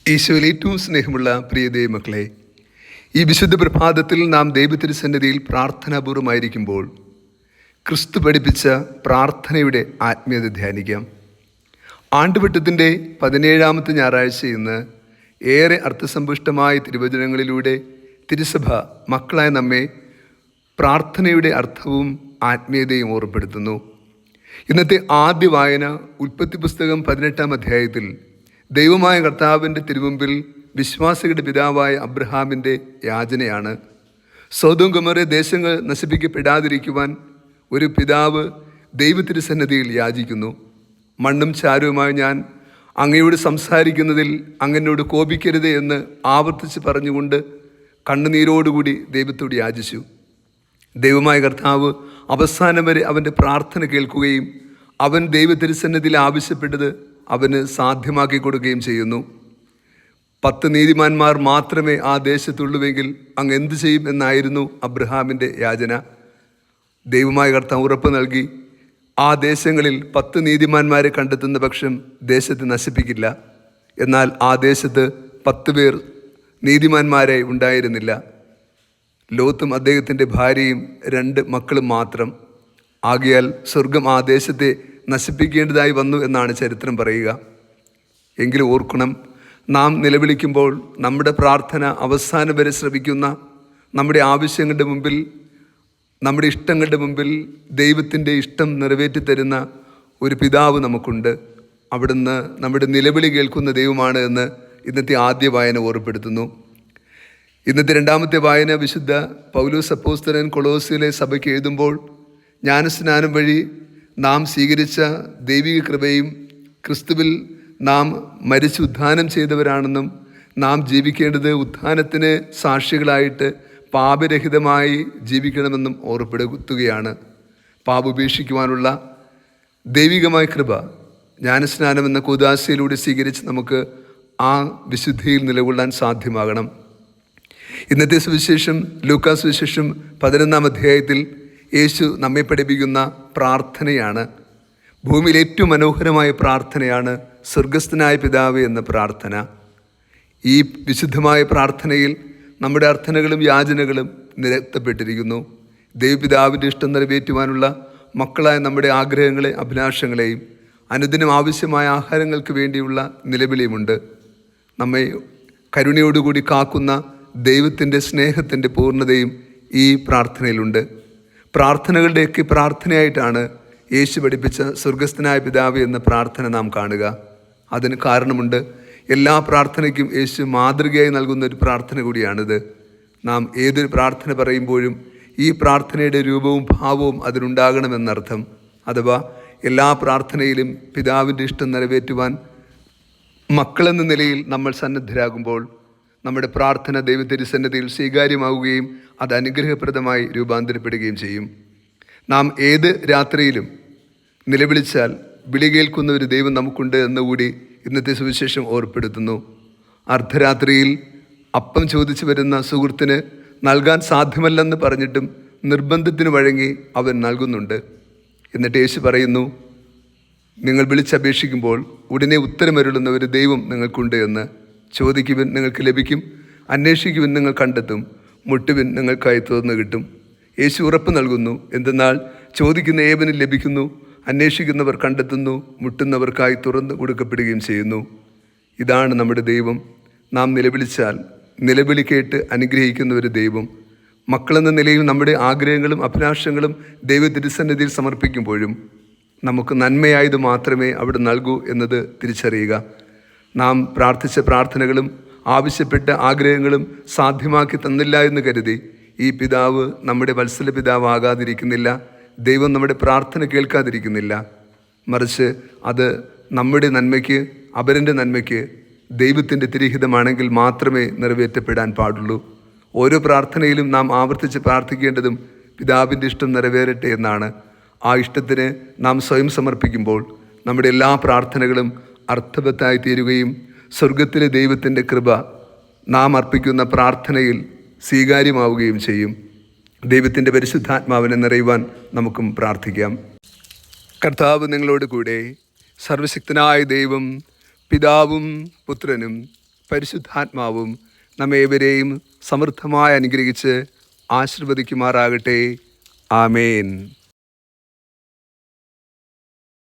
ഈശോയിൽ ഏറ്റവും സ്നേഹമുള്ള പ്രിയ ദൈവമക്കളെ, ഈ വിശുദ്ധ പ്രഭാതത്തിൽ നാം ദൈവത്തിരുസന്നിധിയിൽ പ്രാർത്ഥനാപൂർവമായിരിക്കുമ്പോൾ ക്രിസ്തു പഠിപ്പിച്ച പ്രാർത്ഥനയുടെ ആത്മീയത ധ്യാനിക്കാം. ആണ്ടുവട്ടത്തിൻ്റെ 17ാമത്തെ ഞായറാഴ്ച ഇന്ന് ഏറെ അർത്ഥസമ്പുഷ്ടമായ തിരുവചനങ്ങളിലൂടെ തിരുസഭ മക്കളായ നമ്മെ പ്രാർത്ഥനയുടെ അർത്ഥവും ആത്മീയതയും ഓർമ്മപ്പെടുത്തുന്നു. ഇന്നത്തെ ആദ്യ വായന ഉൽപ്പത്തി പുസ്തകം 18ാം അധ്യായത്തിൽ ദൈവമായ കർത്താവിൻ്റെ തിരുമുമ്പിൽ വിശ്വാസികളുടെ പിതാവായ അബ്രഹാമിൻ്റെ യാചനയാണ്. സൊദോം ഗൊമോറ ദേശങ്ങൾ നശിപ്പിക്കപ്പെടാതിരിക്കുവാൻ ഒരു പിതാവ് ദൈവത്തിരുസന്നിധിയിൽ യാചിക്കുന്നു. മണ്ണും ചാരവുമായി ഞാൻ അങ്ങയോട് സംസാരിക്കുന്നതിൽ അങ്ങനോട് കോപിക്കരുത് എന്ന് ആവർത്തിച്ച് പറഞ്ഞുകൊണ്ട് കണ്ണുനീരോടുകൂടി ദൈവത്തോട് യാചിച്ചു. ദൈവമായ കർത്താവ് അവസാനം വരെ അവൻ്റെ പ്രാർത്ഥന കേൾക്കുകയും അവൻ ദൈവത്തിരുസന്നിധിയിൽ ആവശ്യപ്പെട്ടത് അവന് സാധ്യമാക്കി കൊടുക്കുകയും ചെയ്യുന്നു. 10 നീതിമാന്മാർ മാത്രമേ ആ ദേശത്തുള്ളുവെങ്കിൽ അങ്ങ് എന്തു ചെയ്യും എന്നായിരുന്നു അബ്രഹാമിൻ്റെ യാചന. ദൈവമായ കർത്താവ് ഉറപ്പ് നൽകി, ആ ദേശങ്ങളിൽ 10 നീതിമാന്മാരെ കണ്ടെത്തുന്ന പക്ഷം ദേശത്തെ നശിപ്പിക്കില്ല. എന്നാൽ ആ ദേശത്ത് 10 പേർ നീതിമാന്മാരെ ഉണ്ടായിരുന്നില്ല. ലോത്തും അദ്ദേഹത്തിൻ്റെ ഭാര്യയും 2 മക്കളും മാത്രം. ആകയാൽ സ്വർഗം ആ ദേശത്തെ നശിപ്പിക്കേണ്ടതായി വന്നു എന്നാണ് ചരിത്രം പറയുക. എങ്കിലും ഓർക്കണം, നാം നിലവിളിക്കുമ്പോൾ നമ്മുടെ പ്രാർത്ഥന അവസാനം വരെ ശ്രവിക്കുന്ന, നമ്മുടെ ആവശ്യങ്ങളുടെ മുമ്പിൽ, നമ്മുടെ ഇഷ്ടങ്ങളുടെ മുമ്പിൽ ദൈവത്തിൻ്റെ ഇഷ്ടം നിറവേറ്റി തരുന്ന ഒരു പിതാവ് നമുക്കുണ്ട്. അവിടുന്ന് നമ്മുടെ നിലവിളി കേൾക്കുന്ന ദൈവമാണ് എന്ന് ഇന്നത്തെ ആദ്യ വായന ഓർമ്മപ്പെടുത്തുന്നു. ഇന്നത്തെ 2ാമത്തെ വായന വിശുദ്ധ പൗലോസ് അപ്പോസ്തലൻ കൊളോസിലെ സഭയ്ക്ക് എഴുതുമ്പോൾ ജ്ഞാനസ്നാനം വഴി നാം സ്വീകരിച്ച ദൈവിക കൃപയും ക്രിസ്തുവിൽ നാം മരിച്ച് ഉത്ഥാനം ചെയ്തവരാണെന്നും നാം ജീവിക്കേണ്ടത് ഉത്ഥാനത്തിന് സാക്ഷികളായിട്ട് പാപരഹിതമായി ജീവിക്കണമെന്നും ഓർമ്മപ്പെടുത്തുകയാണ്. പാപം ഉപേക്ഷിക്കുവാനുള്ള ദൈവികമായ കൃപ ജ്ഞാനസ്നാനം എന്ന കൂദാശയിലൂടെ സ്വീകരിച്ച് നമുക്ക് ആ വിശുദ്ധിയിൽ നിലകൊള്ളാൻ സാധ്യമാകണം. ഇന്നത്തെ സുവിശേഷം ലൂക്കാ സുവിശേഷം 11ാം അധ്യായത്തിൽ യേശു നമ്മെ പഠിപ്പിക്കുന്ന പ്രാർത്ഥനയാണ്. ഭൂമിയിൽ ഏറ്റവും മനോഹരമായ പ്രാർത്ഥനയാണ് സ്വർഗസ്ഥനായ പിതാവേ എന്ന പ്രാർത്ഥന. ഈ വിശുദ്ധമായ പ്രാർത്ഥനയിൽ നമ്മുടെ അർത്ഥനകളും യാചനകളും നിരത്തപ്പെട്ടിരിക്കുന്നു. ദൈവപിതാവിൻ്റെ ഇഷ്ടം നിറവേറ്റുവാനുള്ള മക്കളായ നമ്മുടെ ആഗ്രഹങ്ങളെ, അഭിലാഷങ്ങളെയും അനുദിനം ആവശ്യമായ ആഹാരങ്ങൾക്ക് വേണ്ടിയുള്ള നിലവിളിയുമുണ്ട്. നമ്മെ കരുണയോടുകൂടി കാക്കുന്ന ദൈവത്തിൻ്റെ സ്നേഹത്തിൻ്റെ പൂർണ്ണതയും ഈ പ്രാർത്ഥനയിലുണ്ട്. പ്രാർത്ഥനകളുടെയൊക്കെ പ്രാർത്ഥനയായിട്ടാണ് യേശു പഠിപ്പിച്ച സ്വർഗസ്ഥനായ പിതാവേ എന്ന പ്രാർത്ഥന നാം കാണുക. അതിന് കാരണമുണ്ട്. എല്ലാ പ്രാർത്ഥനയ്ക്കും യേശു മാതൃകയായി നൽകുന്ന ഒരു പ്രാർത്ഥന കൂടിയാണിത്. നാം ഏതൊരു പ്രാർത്ഥന പറയുമ്പോഴും ഈ പ്രാർത്ഥനയുടെ രൂപവും ഭാവവും അതിനുണ്ടാകണമെന്നർത്ഥം. അഥവാ എല്ലാ പ്രാർത്ഥനയിലും പിതാവിൻ്റെ ഇഷ്ടം നിറവേറ്റുവാൻ മക്കളെന്ന നിലയിൽ നമ്മൾ സന്നദ്ധരാകുമ്പോൾ നമ്മുടെ പ്രാർത്ഥന ദൈവത്തിരുസന്നിധിയിൽ സ്വീകാര്യമാവുകയും അത് അനുഗ്രഹപ്രദമായി രൂപാന്തരപ്പെടുകയും ചെയ്യും. നാം ഏത് രാത്രിയിലും നിലവിളിച്ചാൽ വിളി കേൾക്കുന്ന ഒരു ദൈവം നമുക്കുണ്ട് എന്നുകൂടി ഇന്നത്തെ സുവിശേഷം ഓർപ്പെടുത്തുന്നു. അർദ്ധരാത്രിയിൽ അപ്പം ചോദിച്ചു വരുന്ന സുഹൃത്തിന് നൽകാൻ സാധ്യമല്ലെന്ന് പറഞ്ഞിട്ടും നിർബന്ധത്തിന് വഴങ്ങി അവൻ നൽകുന്നുണ്ട്. എന്നിട്ട് യേശു പറയുന്നു, നിങ്ങൾ വിളിച്ചപേക്ഷിക്കുമ്പോൾ ഉടനെ ഉത്തരമരുളുന്ന ഒരു ദൈവം നിങ്ങൾക്കുണ്ട് എന്ന്. ചോദിക്കുവിൻ നിങ്ങൾക്ക് ലഭിക്കും, അന്വേഷിക്കുവിൻ നിങ്ങൾ കണ്ടെത്തും, മുട്ടുവിൻ നിങ്ങൾക്കായി തുറന്നു കിട്ടും. യേശു ഉറപ്പ് നൽകുന്നു. എന്തെന്നാൽ ചോദിക്കുന്ന ഏവനും ലഭിക്കുന്നു, അന്വേഷിക്കുന്നവർ കണ്ടെത്തുന്നു, മുട്ടുന്നവർക്കായി തുറന്നു കൊടുക്കപ്പെടുകയും ചെയ്യുന്നു. ഇതാണ് നമ്മുടെ ദൈവം. നാം നിലവിളിച്ചാൽ നിലവിളി കേട്ട് അനുഗ്രഹിക്കുന്ന ഒരു ദൈവം. മക്കളെന്ന നിലയിൽ നമ്മുടെ ആഗ്രഹങ്ങളും അഭിലാഷങ്ങളും ദൈവത്തിരുസന്നിധിയിൽ സമർപ്പിക്കുമ്പോഴും നമുക്ക് നന്മയായത് മാത്രമേ അവിടെ നൽകൂ എന്നത് തിരിച്ചറിയുക. നാം പ്രാർത്ഥിച്ച പ്രാർത്ഥനകളും ആവശ്യപ്പെട്ട ആഗ്രഹങ്ങളും സാധ്യമാക്കി തന്നില്ല എന്ന് കരുതി ഈ പിതാവ് നമ്മുടെ വത്സല പിതാവാകാതിരിക്കുന്നില്ല. ദൈവം നമ്മുടെ പ്രാർത്ഥന കേൾക്കാതിരിക്കുന്നില്ല. മറിച്ച് അത് നമ്മുടെ നന്മയ്ക്ക്, അപരൻ്റെ നന്മയ്ക്ക്, ദൈവത്തിൻ്റെ തിരഹിതമാണെങ്കിൽ മാത്രമേ നിറവേറ്റപ്പെടാൻ പാടുള്ളൂ. ഓരോ പ്രാർത്ഥനയിലും നാം ആവർത്തിച്ച് പ്രാർത്ഥിക്കേണ്ടതും പിതാവിൻ്റെ ഇഷ്ടം നിറവേറട്ടെ എന്നാണ്. ആ ഇഷ്ടത്തിന് നാം സ്വയം സമർപ്പിക്കുമ്പോൾ നമ്മുടെ എല്ലാ പ്രാർത്ഥനകളും അർത്ഥവത്തായി തീരുകയും സ്വർഗത്തിലെ ദൈവത്തിൻ്റെ കൃപ നാം അർപ്പിക്കുന്ന പ്രാർത്ഥനയിൽ സ്വീകാര്യമാവുകയും ചെയ്യും. ദൈവത്തിൻ്റെ പരിശുദ്ധാത്മാവിനെ നിറയുവാൻ നമുക്കും പ്രാർത്ഥിക്കാം. കർത്താവ് നിങ്ങളോട് കൂടെ. സർവശക്തനായ ദൈവം പിതാവും പുത്രനും പരിശുദ്ധാത്മാവും നമ്മേവരെയും സമൃദ്ധമായി അനുഗ്രഹിച്ച് ആശീർവദിക്കുമാറാകട്ടെ. ആമേൻ.